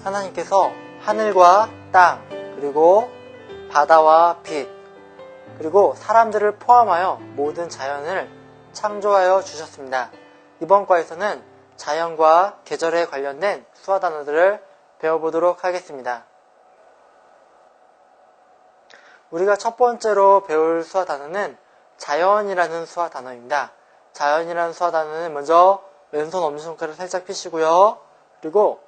하나님께서 하늘과 땅, 그리고 바다와 빛, 그리고 사람들을 포함하여 모든 자연을 창조하여 주셨습니다. 이번 과에서는 자연과 계절에 관련된 수화 단어들을 배워보도록 하겠습니다. 우리가 첫 번째로 배울 수화 단어는 자연이라는 수화 단어입니다. 자연이라는 수화 단어는 먼저 왼손 엄지손가락을 살짝 펴시고요. 그리고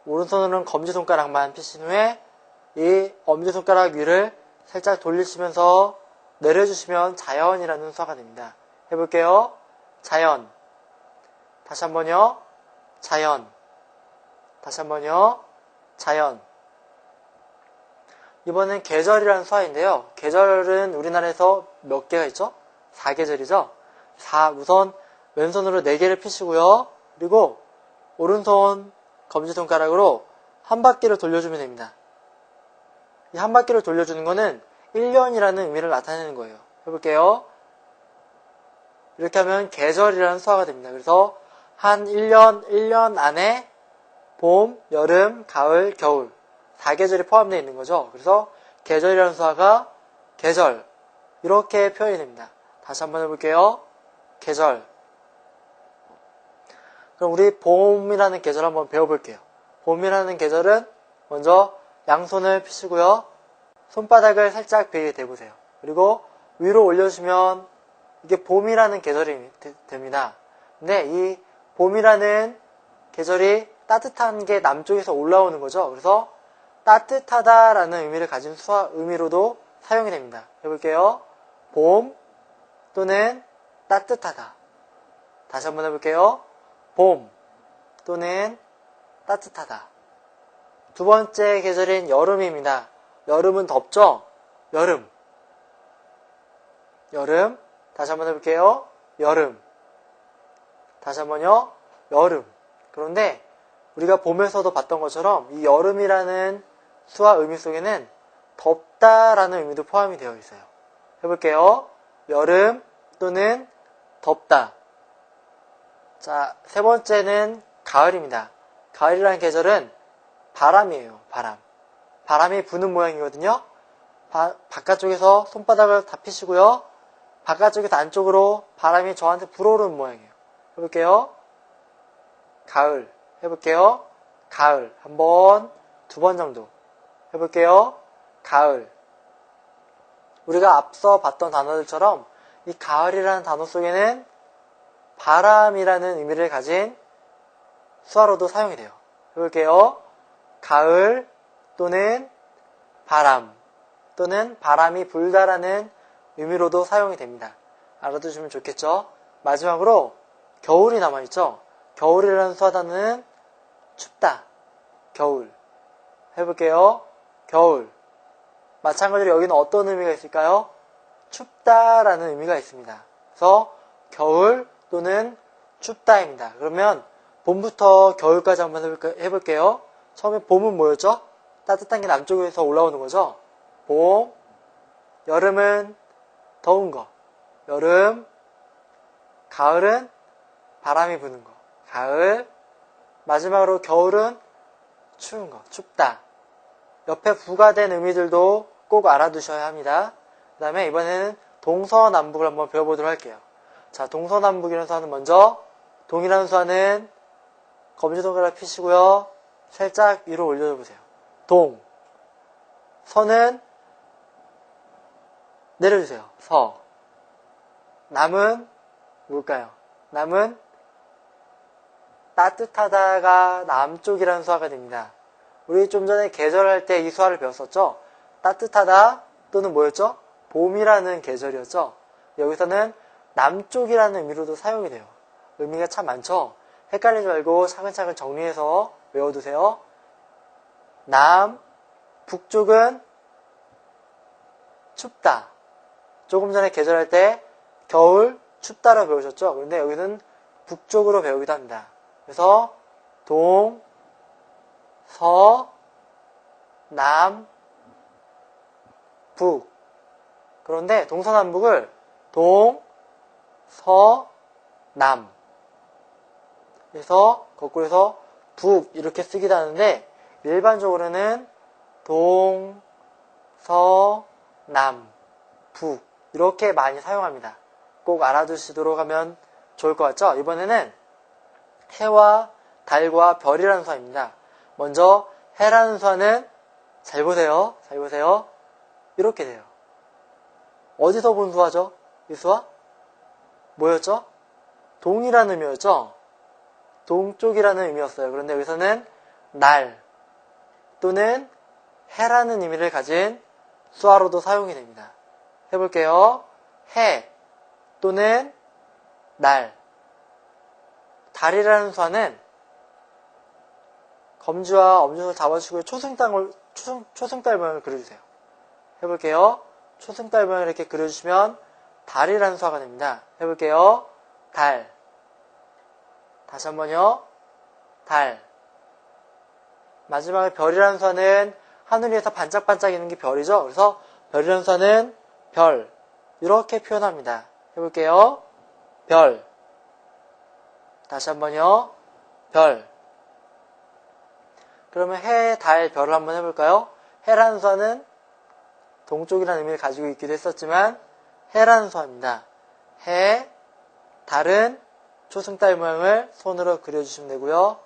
오른손으로는 검지손가락만 펴신 후에 이 엄지손가락 위를 살짝 돌리시면서 내려주시면 자연이라는 수화가 됩니다. 해볼게요. 자연. 다시 한번요. 자연. 다시 한번요. 자연. 이번엔 계절이라는 수화인데요. 계절은 우리나라에서 몇 개가 있죠? 4계절이죠? 우선 왼손으로 4개를 펴시고요. 그리고 오른손 검지손가락으로 한 바퀴를 돌려주면 됩니다. 이 한 바퀴를 돌려주는 거는 1년이라는 의미를 나타내는 거예요. 해볼게요. 이렇게 하면 계절이라는 수화가 됩니다. 그래서 한 1년 안에 봄, 여름, 가을, 겨울 4계절이 포함되어 있는 거죠. 그래서 계절이라는 수화가 계절 이렇게 표현이 됩니다. 다시 한번 해볼게요. 계절. 그럼 우리 봄이라는 계절 한번 배워볼게요. 봄이라는 계절은 먼저 양손을 펴시고요. 손바닥을 살짝 베게 대보세요. 그리고 위로 올려주시면 이게 봄이라는 계절이 됩니다. 근데 이 봄이라는 계절이 따뜻한 게 남쪽에서 올라오는 거죠. 그래서 따뜻하다라는 의미를 가진 의미로도 사용이 됩니다. 해볼게요. 봄 또는 따뜻하다. 다시 한번 해볼게요. 봄 또는 따뜻하다. 두 번째 계절인 여름입니다. 여름은 덥죠? 여름. 여름. 다시 한번 해볼게요. 여름. 다시 한번요. 여름. 그런데 우리가 봄에서도 봤던 것처럼 이 여름이라는 수화 의미 속에는 덥다라는 의미도 포함이 되어 있어요. 해볼게요. 여름 또는 덥다. 자, 세 번째는 가을입니다. 가을이라는 계절은 바람이에요. 바람. 바람이 부는 모양이거든요. 바깥쪽에서 손바닥을 다 펴시고요. 바깥쪽에서 안쪽으로 바람이 저한테 불어오르는 모양이에요. 해볼게요. 가을. 해볼게요. 가을. 한 번, 2번 정도. 해볼게요. 가을. 우리가 앞서 봤던 단어들처럼 이 가을이라는 단어 속에는 바람이라는 의미를 가진 수화로도 사용이 돼요. 해볼게요. 가을 또는 바람 또는 바람이 불다라는 의미로도 사용이 됩니다. 알아두시면 좋겠죠? 마지막으로 겨울이 남아있죠? 겨울이라는 수화 단어는 춥다. 겨울. 해볼게요. 겨울. 마찬가지로 여기는 어떤 의미가 있을까요? 춥다라는 의미가 있습니다. 그래서 겨울 또는 춥다입니다. 그러면 봄부터 겨울까지 한번 해볼게요. 처음에 봄은 뭐였죠? 따뜻한 게 남쪽에서 올라오는 거죠? 봄. 여름은 더운 거. 여름. 가을은 바람이 부는 거. 가을. 마지막으로 겨울은 추운 거. 춥다. 옆에 부가된 의미들도 꼭 알아두셔야 합니다. 그 다음에 이번에는 동서남북을 한번 배워보도록 할게요. 자, 동서남북이라는 수화는 먼저 동이라는 수화는 검지손가락 펴시고요. 살짝 위로 올려보세요. 동. 서는 내려주세요. 서. 남은 뭘까요? 남은 따뜻하다가 남쪽이라는 수화가 됩니다. 우리 좀 전에 계절할 때 이 수화를 배웠었죠? 따뜻하다 또는 뭐였죠? 봄이라는 계절이었죠? 여기서는 남쪽이라는 의미로도 사용이 돼요. 의미가 참 많죠? 헷갈리지 말고 차근차근 정리해서 외워두세요. 남, 북쪽은 춥다. 조금 전에 계절할 때 겨울, 춥다라고 배우셨죠? 그런데 여기는 북쪽으로 배우기도 합니다. 그래서 동, 서, 남, 북. 그런데 동서남북을 동, 서, 남. 그래서 거꾸로 해서 북 이렇게 쓰기도 하는데 일반적으로는 동, 서, 남, 북 이렇게 많이 사용합니다. 꼭 알아두시도록 하면 좋을 것 같죠? 이번에는 해와 달과 별이라는 수화입니다. 먼저 해라는 수화는 잘 보세요. 잘 보세요. 이렇게 돼요. 어디서 본 수화죠? 이 수화? 뭐였죠? 동이라는 의미였죠? 동쪽이라는 의미였어요. 그런데 여기서는 날 또는 해라는 의미를 가진 수화로도 사용이 됩니다. 해볼게요. 해 또는 날. 달이라는 수화는 검지와 엄지손을 잡아주시고 초승달 모양을 그려주세요. 해볼게요. 초승달 모양을 이렇게 그려주시면 달이라는 수화가 됩니다. 해볼게요. 달. 다시 한번요. 달. 마지막에 별이라는 수화는 하늘 위에서 반짝반짝이는 게 별이죠. 그래서 별이라는 수화는 별. 이렇게 표현합니다. 해볼게요. 별. 다시 한번요. 별. 그러면 해, 달, 별을 한번 해볼까요? 해라는 수화는 동쪽이라는 의미를 가지고 있기도 했었지만 해라는 수화입니다. 해, 달은 초승달 모양을 손으로 그려주시면 되고요.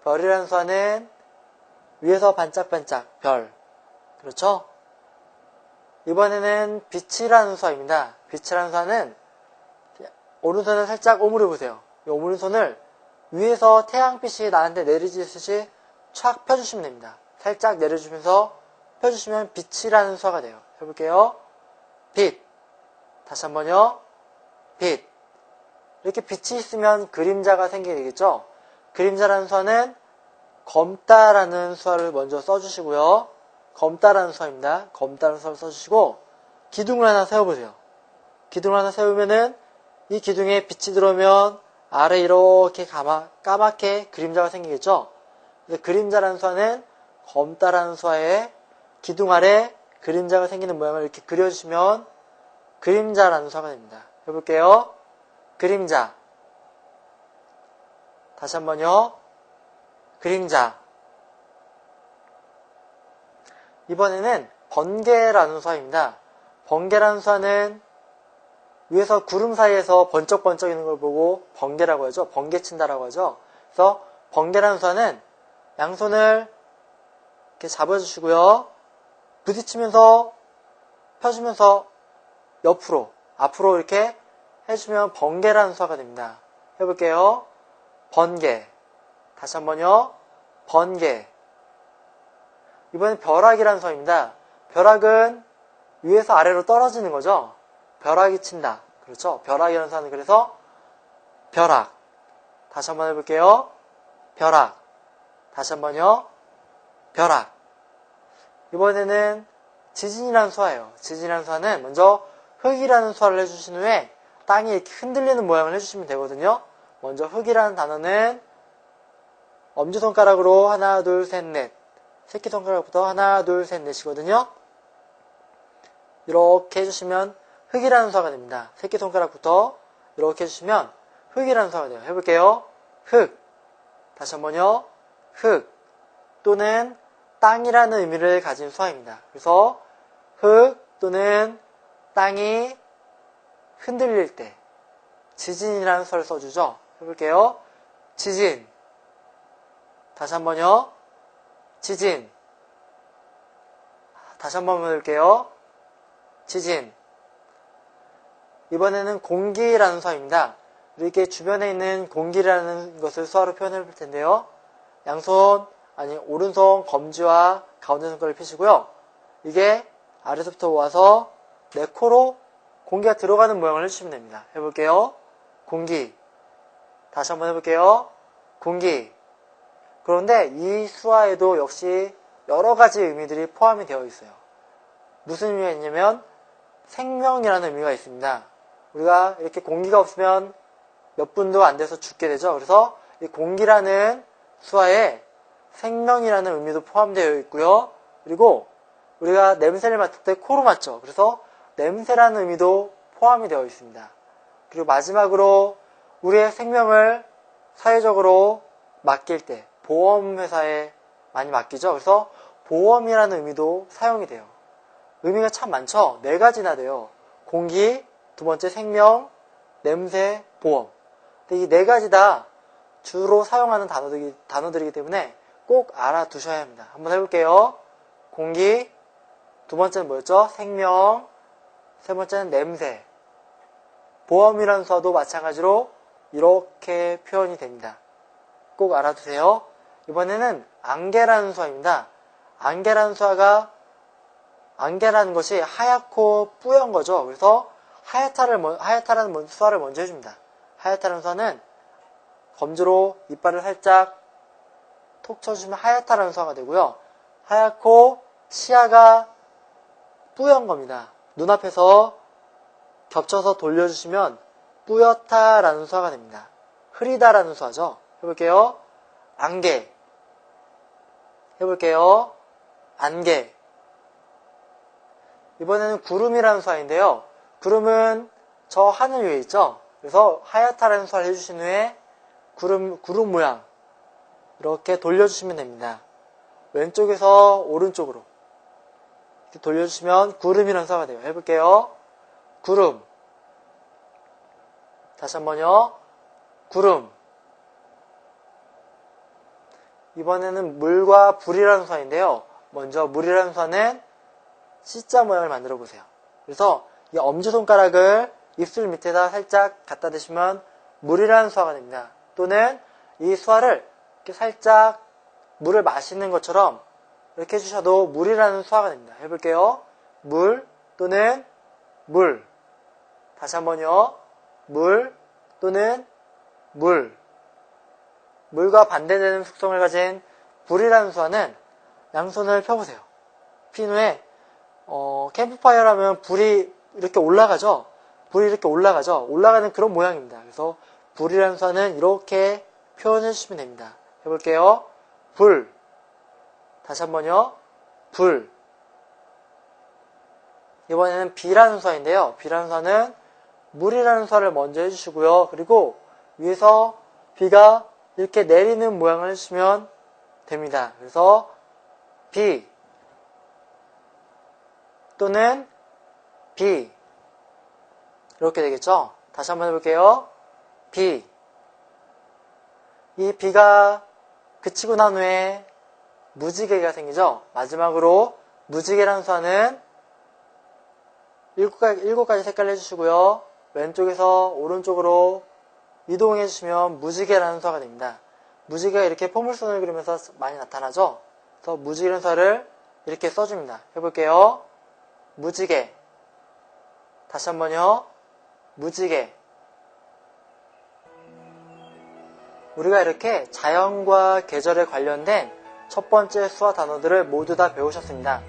별이라는 수화는 위에서 반짝반짝 별. 그렇죠? 이번에는 빛이라는 수화입니다. 빛이라는 수화는 오른손을 살짝 오므려 보세요. 이 오른손을 위에서 태양빛이 나한테 내리듯이 촥 펴주시면 됩니다. 살짝 내려주면서 펴주시면 빛이라는 수화가 돼요. 해볼게요. 빛. 다시 한번요. 빛. 이렇게 빛이 있으면 그림자가 생기게 되겠죠? 그림자라는 수화는 검다라는 수화를 먼저 써주시고요. 검다라는 수화입니다. 검다라는 수화를 써주시고 기둥을 하나 세워보세요. 기둥을 하나 세우면은 이 기둥에 빛이 들어오면 아래 이렇게 까맣게 그림자가 생기겠죠? 그래서 그림자라는 수화는 검다라는 수화에 기둥 아래 그림자가 생기는 모양을 이렇게 그려주시면 그림자라는 수화가 됩니다. 해볼게요. 그림자. 다시 한번요. 그림자. 이번에는 번개라는 수화입니다. 번개라는 수화는 위에서 구름 사이에서 번쩍번쩍 있는 걸 보고 번개라고 하죠. 번개친다라고 하죠. 그래서 번개라는 수화는 양손을 이렇게 잡아주시고요. 부딪히면서 펴주면서 옆으로 앞으로 이렇게 해주면 번개라는 수화가 됩니다. 해볼게요. 번개. 다시 한번요. 번개. 이번엔 벼락이라는 수화입니다. 벼락은 위에서 아래로 떨어지는 거죠. 벼락이 친다. 그렇죠? 벼락이라는 수화는 그래서 벼락. 다시 한번 해볼게요. 벼락. 다시 한번요. 벼락. 이번에는 지진이라는 수화예요. 지진이라는 수화는 먼저 흙이라는 수화를 해주신 후에 땅이 이렇게 흔들리는 모양을 해주시면 되거든요. 먼저 흙이라는 단어는 엄지손가락으로 하나, 둘, 셋, 넷. 새끼손가락부터 하나, 둘, 셋, 넷이거든요. 이렇게 해주시면 흙이라는 수화가 됩니다. 새끼손가락부터 이렇게 해주시면 흙이라는 수화가 돼요. 해볼게요. 흙. 다시 한번요. 흙. 또는 땅이라는 의미를 가진 수화입니다. 그래서 흙 또는 땅이 흔들릴 때 지진이라는 수화를 써주죠. 해볼게요. 지진. 다시 한번요. 지진. 다시 한번 해볼게요. 지진. 이번에는 공기라는 수화입니다. 이렇게 주변에 있는 공기라는 것을 수화로 표현해 볼 텐데요. 오른손 검지와 가운데 손가락을 펴시고요. 이게 아래서부터 와서 내 코로 공기가 들어가는 모양을 해주시면 됩니다. 해볼게요. 공기. 다시 한번 해볼게요. 공기. 그런데 이 수화에도 역시 여러 가지 의미들이 포함이 되어 있어요. 무슨 의미가 있냐면 생명이라는 의미가 있습니다. 우리가 이렇게 공기가 없으면 몇 분도 안 돼서 죽게 되죠. 그래서 이 공기라는 수화에 생명이라는 의미도 포함되어 있고요. 그리고 우리가 냄새를 맡을 때 코로 맡죠. 그래서 냄새라는 의미도 포함이 되어 있습니다. 그리고 마지막으로 우리의 생명을 사회적으로 맡길 때 보험회사에 많이 맡기죠. 그래서 보험이라는 의미도 사용이 돼요. 의미가 참 많죠. 4가지나 돼요. 공기, 두 번째 생명, 냄새, 보험. 근데 이 4가지 다 주로 사용하는 단어들이기 때문에 꼭 알아두셔야 합니다. 한번 해볼게요. 공기, 두 번째는 뭐였죠? 생명, 세 번째는 냄새. 보험이라는 수와도 마찬가지로 이렇게 표현이 됩니다. 꼭 알아두세요. 이번에는 안개라는 수화입니다. 안개라는 것이 하얗고 뿌연 거죠. 그래서 하얗다라는 수화를 먼저 해줍니다. 하얗다라는 수화는 검지로 이빨을 살짝 톡 쳐주시면 하얗다라는 수화가 되고요. 하얗고 시야가 뿌연 겁니다. 눈앞에서 겹쳐서 돌려주시면 뿌옇다라는 수화가 됩니다. 흐리다라는 수화죠. 해볼게요. 안개. 해볼게요. 안개. 이번에는 구름이라는 수화인데요. 구름은 저 하늘 위에 있죠. 그래서 하얗다라는 수화를 해주신 후에 구름 모양 이렇게 돌려주시면 됩니다. 왼쪽에서 오른쪽으로 이렇게 돌려주시면 구름이라는 수화가 돼요. 해볼게요. 구름. 다시 한번요. 구름. 이번에는 물과 불이라는 수화인데요. 먼저 물이라는 수화는 C자 모양을 만들어 보세요. 그래서 이 엄지손가락을 입술 밑에다 살짝 갖다 대시면 물이라는 수화가 됩니다. 또는 이 수화를 이렇게 살짝 물을 마시는 것처럼 이렇게 해주셔도 물이라는 수화가 됩니다. 해볼게요. 물 또는 물. 다시 한번요. 물 또는 물. 물과 반대되는 속성을 가진 불이라는 수화는 양손을 펴보세요. 핀 후에 캠프파이어라면 불이 이렇게 올라가죠. 올라가는 그런 모양입니다. 그래서 불이라는 수화는 이렇게 표현해 주시면 됩니다. 해볼게요. 불. 다시 한번요. 불. 이번에는 비라는 수화인데요. 비라는 수화는 물이라는 수화를 먼저 해주시고요. 그리고 위에서 비가 이렇게 내리는 모양을 해주시면 됩니다. 그래서 비 또는 비 이렇게 되겠죠? 다시 한번 해볼게요. 비. 이 비가 그치고 난 후에 무지개가 생기죠? 마지막으로 무지개라는 수화는 7가지 색깔을 해주시고요. 왼쪽에서 오른쪽으로 이동해 주시면 무지개라는 수화가 됩니다. 무지개가 이렇게 포물선을 그리면서 많이 나타나죠? 그래서 무지개라는 수화를 이렇게 써줍니다. 해볼게요. 무지개. 다시 한번요. 무지개. 우리가 이렇게 자연과 계절에 관련된 첫 번째 수화 단어들을 모두 다 배우셨습니다.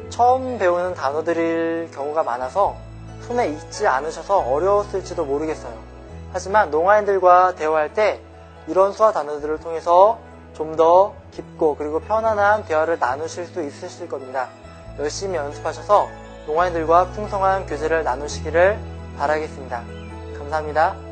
처음 배우는 단어들일 경우가 많아서 손에 익지 않으셔서 어려웠을지도 모르겠어요. 하지만 농아인들과 대화할 때 이런 수화 단어들을 통해서 좀 더 깊고 그리고 편안한 대화를 나누실 수 있으실 겁니다. 열심히 연습하셔서 농아인들과 풍성한 교제를 나누시기를 바라겠습니다. 감사합니다.